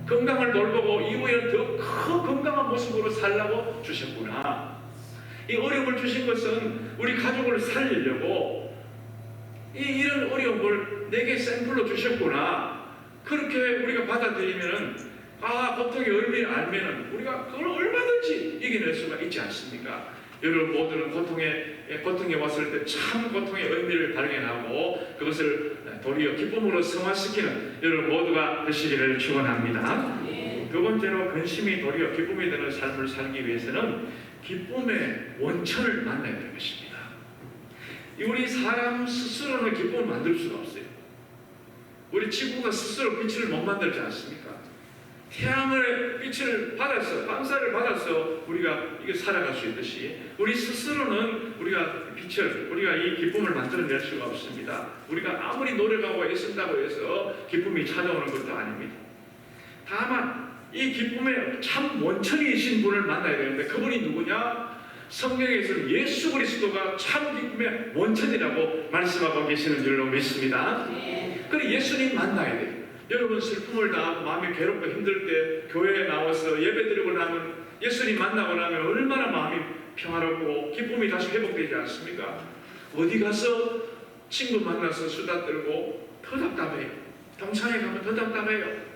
건강을 돌보고 이후에는 더 큰 건강한 모습으로 살라고 주셨구나. 이 어려움을 주신 것은 우리 가족을 살리려고 이런 어려움을 내게 샘플로 주셨구나. 그렇게 우리가 받아들이면은 고통의 의미를 알면은 우리가 그걸 얼마든지 이겨낼 수가 있지 않습니까? 여러분 모두는 고통에 왔을 때 참 고통의 의미를 발견하고 그것을 도리어 기쁨으로 승화시키는 여러분 모두가 되시기를 축원합니다. 두 번째로 근심이 도리어 기쁨이 되는 삶을 살기 위해서는 기쁨의 원천을 만나야 될 것입니다. 우리 사람 스스로는 기쁨을 만들 수가 없어요. 우리 지구가 스스로 빛을 못 만들지 않습니까? 태양의 빛을 받아서, 방사를 받아서 우리가 이게 살아갈 수 있듯이 우리 스스로는 우리가 이 기쁨을 만들어낼 수가 없습니다. 우리가 아무리 노력하고 애쓴다고 해서 기쁨이 찾아오는 것도 아닙니다. 다만 이 기쁨의 참 원천이신 분을 만나야 되는데 그분이 누구냐? 성경에서는 예수 그리스도가 참 기쁨의 원천이라고 말씀하고 계시는 줄로 믿습니다. 그래 예수님 만나야 돼요. 여러분 슬픔을 당하고 마음이 괴롭고 힘들 때 교회에 나와서 예배드리고 나면 예수님 만나고 나면 얼마나 마음이 평화롭고 기쁨이 다시 회복되지 않습니까? 어디 가서 친구 만나서 수다 떨고 더 답답해요. 동창회 가면 더 답답해요.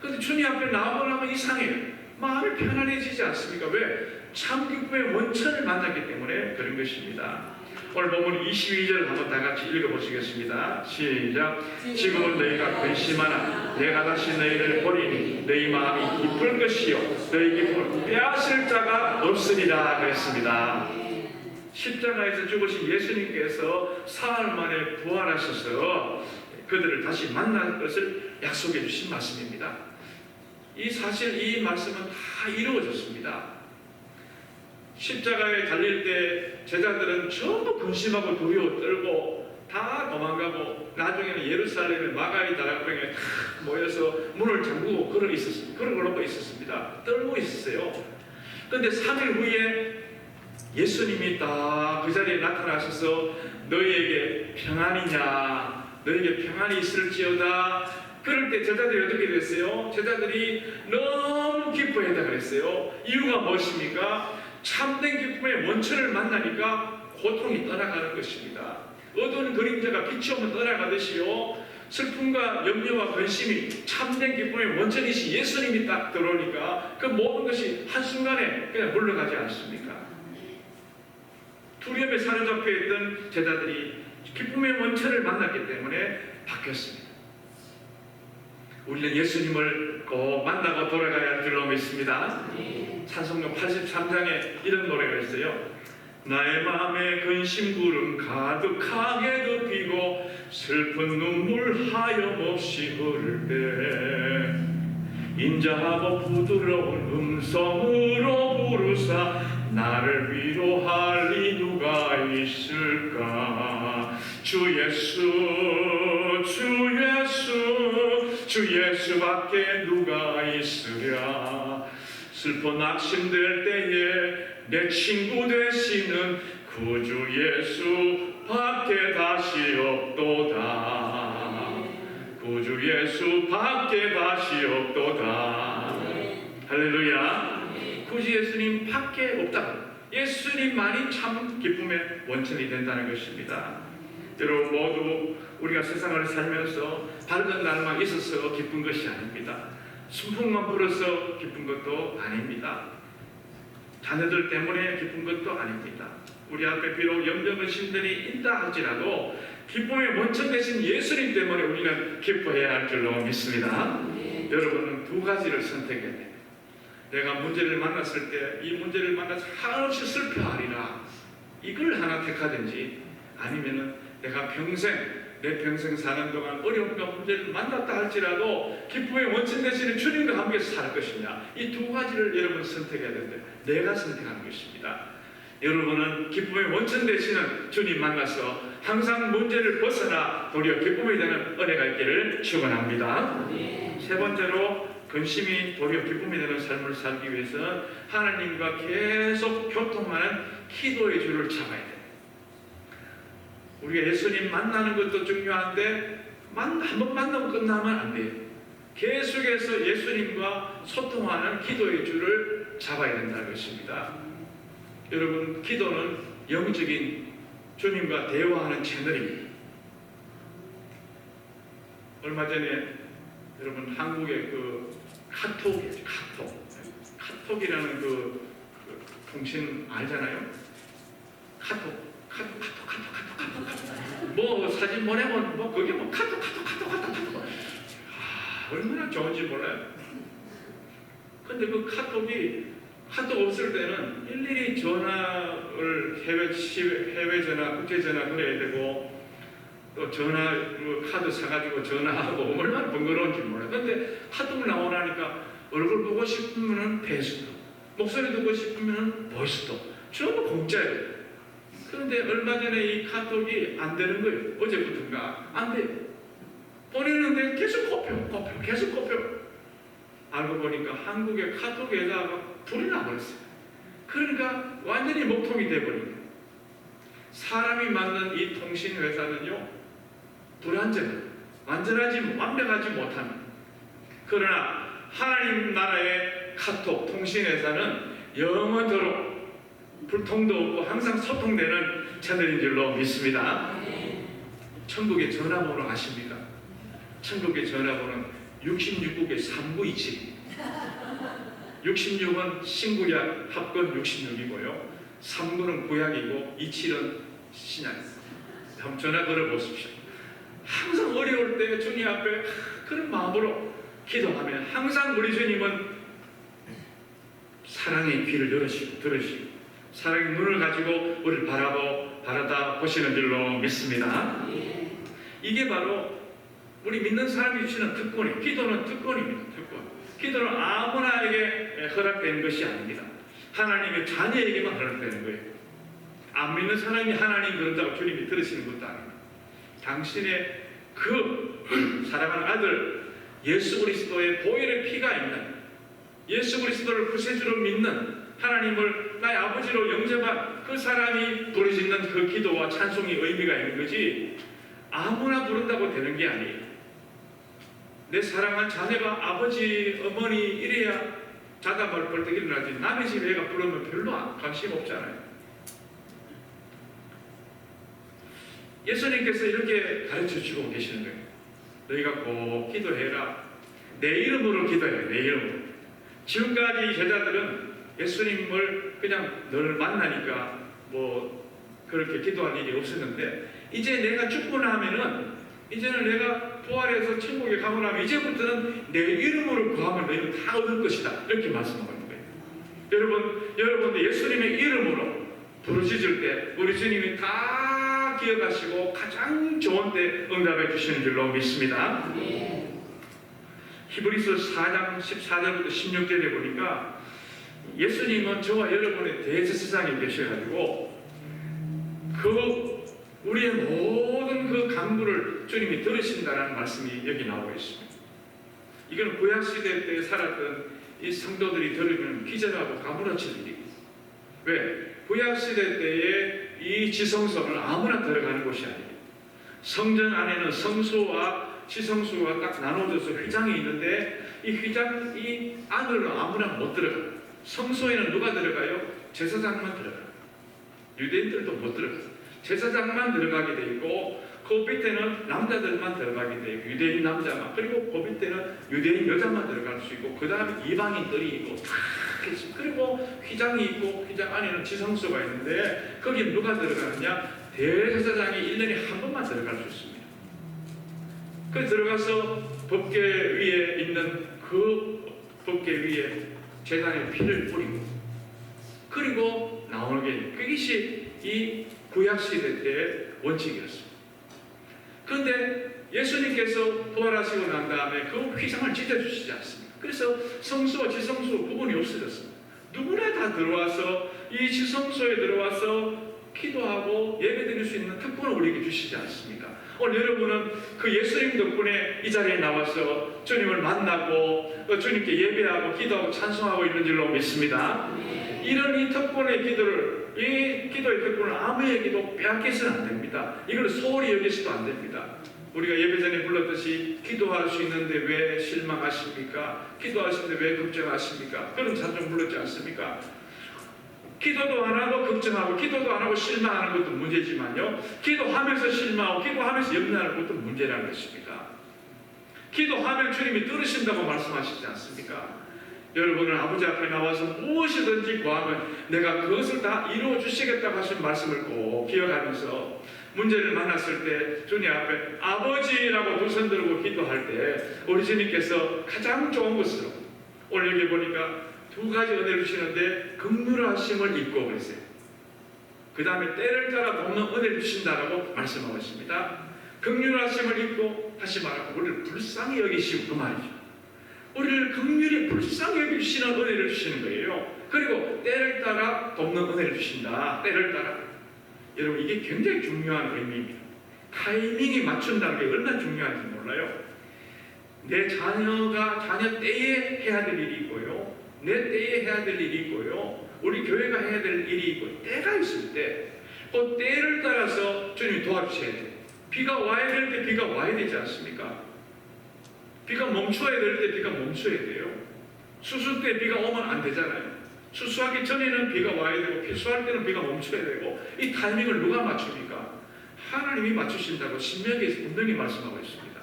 근데 주님 앞에 나오고 나면 이상해요. 마음이 편안해지지 않습니까? 왜? 참 기쁨의 원천을 만났기 때문에 그런 것입니다. 오늘 본문 22절 한번 다 같이 읽어보시겠습니다. 시작. 지금은 너희가 근심하나 내가 다시 너희를 보리니 너희 마음이 기쁠 것이요 너희 기쁨을 빼앗을 자가 없으리라 그랬습니다. 십자가에서 죽으신 예수님께서 사흘 만에 부활하셔서 그들을 다시 만날 것을 약속해 주신 말씀입니다. 사실 이 말씀은 다 이루어졌습니다. 십자가에 달릴 때 제자들은 전부 근심하고 두려워 떨고 다 도망가고 나중에는 예루살렘의 마가의 다락방에 다 모여서 문을 잠그고 걸어 놓고 있었습니다. 떨고 있었어요. 그런데 3일 후에 예수님이 딱 그 자리에 나타나셔서 너희에게 평안이냐 너희에게 평안이 있을지어다. 그럴 때 제자들이 어떻게 됐어요? 제자들이 너무 기뻐했다 그랬어요. 이유가 무엇입니까? 참된 기쁨의 원천을 만나니까 고통이 떠나가는 것입니다. 어두운 그림자가 빛이 오면 떠나가듯이요. 슬픔과 염려와 근심이 참된 기쁨의 원천이신 예수님이 딱 들어오니까 그 모든 것이 한순간에 그냥 물러가지 않습니까? 두려움에 사로잡혀 있던 제자들이 기쁨의 원천을 만났기 때문에 바뀌었습니다. 우리는 예수님을 꼭 만나고 돌아가야 할 줄로 믿습니다. 찬송가 83장에 이런 노래가 있어요. 나의 마음에 근심구름 가득하게 덮이고 슬픈 눈물 하염없이 흐를 때 인자하고 부드러운 음성으로 부르사 나를 위로할 이 누가 있을까. 주 예수밖에 누가 있으랴. 슬퍼 낙심될 때에 내 친구 되시는 구주 예수밖에 다시 없도다. 구주 예수밖에 다시 없도다. 할렐루야. 구주 예수님 밖에 없다. 예수님만이 참 기쁨의 원천이 된다는 것입니다. 여러분 모두 우리가 세상을 살면서 밝은 날만 있어서 기쁜 것이 아닙니다. 순풍만 불어서 기쁜 것도 아닙니다. 자녀들 때문에 기쁜 것도 아닙니다. 우리 앞에 비록 염려 근심들이 있다 할지라도 기쁨의 원천 되신 예수님 때문에 우리는 기뻐해야 할 줄로 믿습니다. 여러분은 두 가지를 선택해야 됩니다. 내가 문제를 만났을 때 이 문제를 만나서 한없이 슬퍼하리라, 이걸 하나 택하든지, 아니면은 내가 내 평생 사는 동안 어려움과 문제를 만났다 할지라도 기쁨의 원천 되시는 주님과 함께 살 것이냐, 이 두 가지를 여러분 선택해야 되는데 내가 선택하는 것입니다. 여러분은 기쁨의 원천 되시는 주님 만나서 항상 문제를 벗어나 도리어 기쁨이 되는 은혜가 있기를 축원합니다. 세 번째로, 근심이 도리어 기쁨이 되는 삶을 살기 위해서는 하나님과 계속 교통하는 기도의 줄을 잡아야 돼요. 우리가 예수님 만나는 것도 중요한데 한번 만나면 끝나면 안 돼요. 계속해서 예수님과 소통하는 기도의 줄을 잡아야 된다는 것입니다. 여러분, 기도는 영적인 주님과 대화하는 채널입니다. 얼마 전에 여러분 한국의 카톡이라는 그 통신 알잖아요. 카톡. 뭐 사진 보내면 뭐 그게 뭐 카톡. 얼마나 좋은지 몰라요. 근데 그 카톡 없을 때는 일일이 전화를 해외 전화, 국제 전화 그래야 되고, 또 전화 카드 사가지고 전화하고 얼마나 번거로운지 몰라요. 근데 카톡 나오라니까 얼굴 보고 싶으면 페이스도, 목소리 듣고 싶으면 보이스도 전부 공짜예요. 그런데 얼마 전에 이 카톡이 안 되는 거예요. 어제부터인가 안 돼요. 보내는데 계속 꼽혀, 계속 꼽혀. 알고 보니까 한국의 카톡 회사가 불이 나버렸어요. 그러니까 완전히 목통이 돼버린 거예요. 사람이 만든 이 통신 회사는요, 불완전해요. 완벽하지 못합니다. 그러나 하나님 나라의 카톡 통신 회사는 영원토록 불통도 없고 항상 소통되는 채널인 줄로 믿습니다. 천국의 전화번호 아십니까? 천국의 전화번호는 66국의 3927. 66은 신구약 합건 66이고요. 39는 구약이고 27은 신약입니다. 한번 전화 걸어보십시오. 항상 어려울 때 주님 앞에 그런 마음으로 기도하면 항상 우리 주님은 사랑의 귀를 열으시고 들으시고 사랑의 눈을 가지고 우리를 바라다 보시는 줄로 믿습니다. 이게 바로 우리 믿는 사람이 주시는 특권이에요. 기도는 특권입니다. 특권. 기도는 아무나에게 허락되는 것이 아닙니다. 하나님의 자녀에게만 허락되는 거예요. 안 믿는 사람이 하나님 그런다고 주님이 들으시는 것도 아닙니다. 당신의 그 사랑하는 아들 예수 그리스도의 보혈의 피가 있는, 예수 그리스도를 구세주로 믿는, 하나님을 나의 아버지로 영접한 그 사람이 부르짖는 그 기도와 찬송이 의미가 있는 거지 아무나 부른다고 되는 게 아니에요. 내 사랑한 자녀가 아버지, 어머니 이래야 자다 말 벌떡 일어나지 남의 집 애가 부르면 별로 관심 없잖아요. 예수님께서 이렇게 가르쳐주고 계시는 거예요. 너희가 꼭 기도해라. 내 이름으로 기도해라. 내 이름으로. 지금까지 제자들은 예수님을 그냥 너를 만나니까 뭐 그렇게 기도할 일이 없었는데 이제 내가 죽고 나면은 이제는 내가 부활해서 천국에 가고 나면 이제부터는 내 이름으로 구하면 너희는 다 얻을 것이다. 이렇게 말씀하는 거예요. 여러분들 예수님의 이름으로 부르짖을 때 우리 주님이 다 기억하시고 가장 좋은 때 응답해 주시는 줄로 믿습니다. 히브리서 4장 14절부터 16절에 보니까 예수님은 저와 여러분의 대제사장이 계셔가지고 우리의 모든 그 간구를 주님이 들으신다는 말씀이 여기 나오고 있습니다. 이건 구약시대 때 살았던 이 성도들이 들으면 기절하고 가물어칠 일입니다. 왜? 구약시대 때의 이 지성소는 아무나 들어가는 곳이 아니에요. 성전 안에는 성소와 지성소가 딱 나눠져서 휘장이 있는데 이 안으로는 아무나 못 들어가요. 성소에는 누가 들어가요? 제사장만 들어가요. 유대인들도 못 들어가요. 제사장만 들어가게 돼 있고 그 밑에는 남자들만 들어가게 돼 있고 유대인 남자만, 그리고 그 밑에는 유대인 여자만 들어갈 수 있고 그 다음에 이방인들이 있고 다 있습니다. 그리고 휘장이 있고 휘장 안에는 지성소가 있는데 거기 누가 들어가느냐? 대제사장이 1년에 한 번만 들어갈 수 있습니다. 그 들어가서 법궤 위에 있는 그 법궤 위에 제단의 피를 뿌리고 그리고 나오는 게 그것이 이 구약시대 때의 원칙이었습니다. 그런데 예수님께서 부활하시고 난 다음에 그 휘장을 찢어주시지 않습니다. 그래서 성소와 지성소 구분이 없어졌습니다. 누구나 다 들어와서 이 지성소에 들어와서 기도하고 예배드릴 수 있는 특권을 우리에게 주시지 않습니까? 오늘 여러분은 그 예수님 덕분에 이 자리에 나와서 주님을 만나고 주님께 예배하고 기도하고 찬송하고 있는 줄로 믿습니다. 이런 이 특권의 기도를, 이 기도의 특권을 아무에게도 빼앗겨서는 안 됩니다. 이걸 소홀히 여기서도 안 됩니다. 우리가 예배 전에 불렀듯이 기도할 수 있는데 왜 실망하십니까? 기도하시는데 왜 걱정하십니까? 그런 찬송 불렀지 않습니까? 기도도 안 하고 걱정하고 기도도 안 하고 실망하는 것도 문제지만요, 기도하면서 실망하고 기도하면서 염려하는 것도 문제라는 것입니다. 기도하면 주님이 들으신다고 말씀하시지 않습니까? 여러분은 아버지 앞에 나와서 무엇이든지 구하면 내가 그것을 다 이루어 주시겠다고 하신 말씀을 꼭 기억하면서 문제를 만났을 때 주님 앞에 아버지라고 두 손 들고 기도할 때 우리 주님께서 가장 좋은 것으로, 오늘 여기 보니까 두 가지 은혜를 주시는데 긍휼하심을 입고 그랬어요. 그 다음에 때를 따라 돕는 은혜를 주신다라고 말씀하고 있습니다. 긍휼하심을 입고 다시 말하면 우리를 불쌍히 여기시고 그 말이죠. 우리를 긍휼히 불쌍히 여기시는 은혜를 주시는 거예요. 그리고 때를 따라 돕는 은혜를 주신다. 때를 따라. 여러분 이게 굉장히 중요한 의미입니다. 타이밍이 맞춘다는 게 얼마나 중요한지 몰라요. 내 자녀 때에 해야 될 일이 있고요. 내 때에 해야 될 일이 있고요. 우리 교회가 해야 될 일이 있고 때가 있을 때 그 때를 따라서 주님이 도와주셔야 돼요. 비가 와야 될 때 비가 와야 되지 않습니까? 비가 멈춰야 될 때 비가 멈춰야 돼요. 수수 때 비가 오면 안 되잖아요. 수수하기 전에는 비가 와야 되고 피수할 때는 비가 멈춰야 되고 이 타이밍을 누가 맞춥니까? 하나님이 맞추신다고 신명기에서 분명히 말씀하고 있습니다.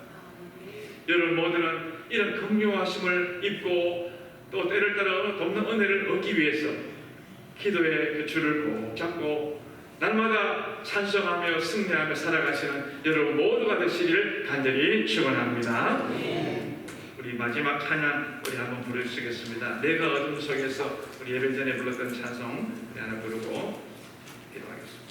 여러분 모두는 이런 긍휼하심을 입고 또 때를 따라 돕는 은혜를 얻기 위해서 기도의 그 줄을 꼭 잡고 날마다 찬송하며 승리하며 살아가시는 여러분 모두가 되시기를 간절히 축원합니다. 우리 마지막 찬양 우리 한번 부르시겠습니다. 내가 어둠 속에서 우리 예배 전에 불렀던 찬송 우리 하나 부르고 기도하겠습니다.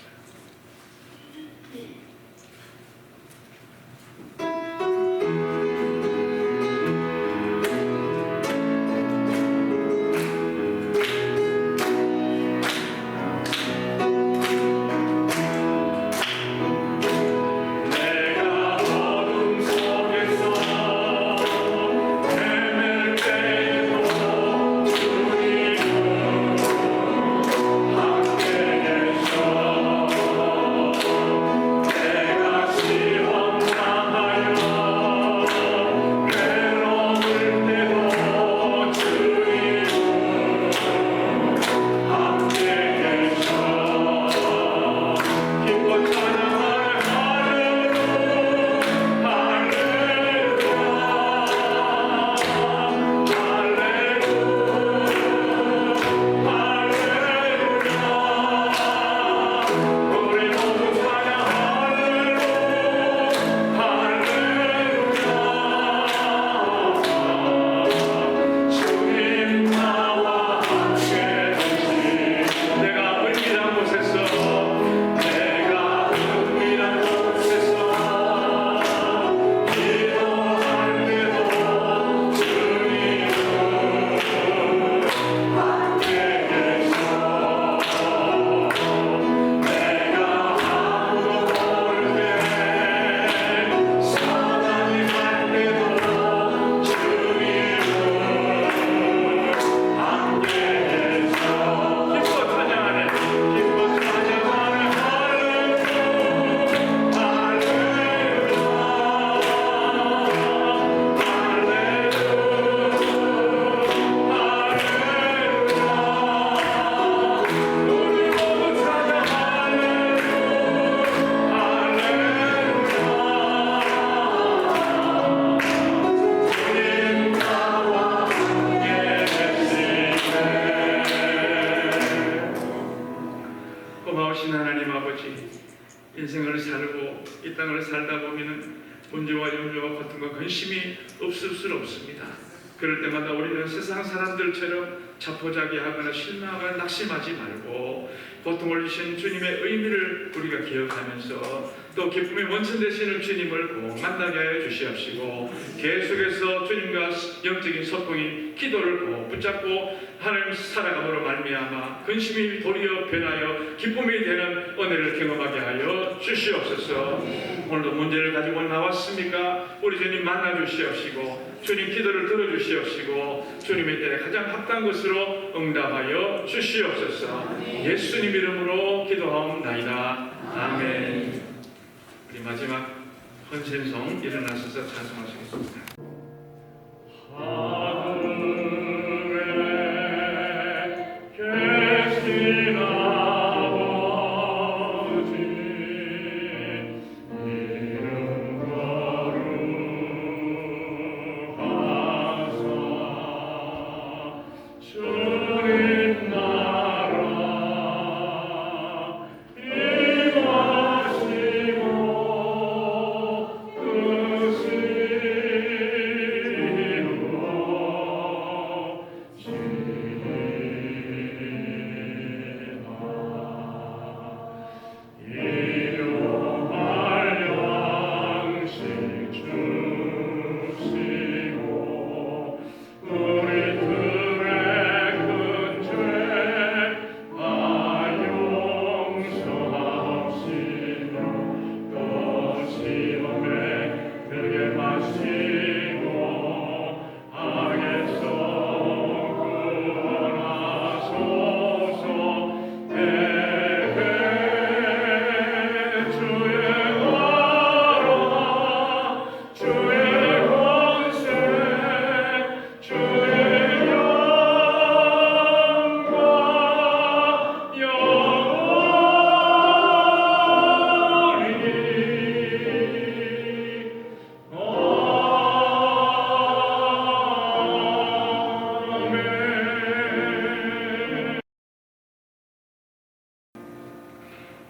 고마우신 하나님 아버지, 인생을 살고 이 땅을 살다 보면은 문제와 염려와 고통과 근심이 없을 수 없습니다. 그럴 때마다 우리는 세상 사람들처럼 자포자기하거나 실망하거나 낙심하지 말고 고통을 주신 주님의 의미를 우리가 기억하면서 또 기쁨의 원천 되시는 주님을 꼭 만나게 하여 주시옵시고 계속해서 주님과 영적인 소통인 기도를 꼭 붙잡고 하나님 살아감으로 말미암아 근심이 도리어 변하여 기쁨이 되는 은혜를 경험하게 하여 주시옵소서. 오늘도 문제를 가지고 나왔습니까? 우리 주님 만나 주시옵시고 주님 기도를 들어주시옵시고 주님의 때에 가장 합당한 것으로 응답하여 주시옵소서. 예수님 이름으로 기도하옵나이다. 아멘. 우리 마지막 헌신송 일어나셔서 찬송하시겠습니다.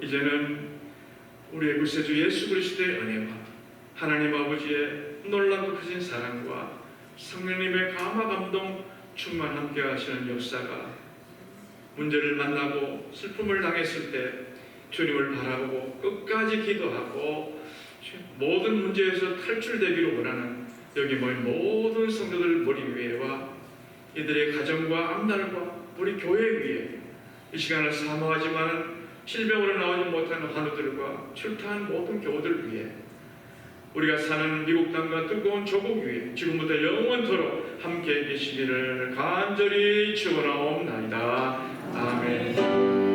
이제는 우리의 구세주 예수 그리스도의 은혜와 하나님 아버지의 놀랍고 크신 사랑과 성령님의 감화 감동 충만 함께 하시는 역사가 문제를 만나고 슬픔을 당했을 때 주님을 바라보고 끝까지 기도하고 모든 문제에서 탈출되기를 원하는 여기 모인 모든 성도들 머리 위에와 이들의 가정과 앞날과 우리 교회 위에 이 시간을 사모하지만 질병으로 나오지 못하는 환우들과 출타한 모든 교우들 위에 우리가 사는 미국 땅과 뜨거운 조국 위에 지금부터 영원토록 함께 계시기를 간절히 축원하옵나이다. 아멘.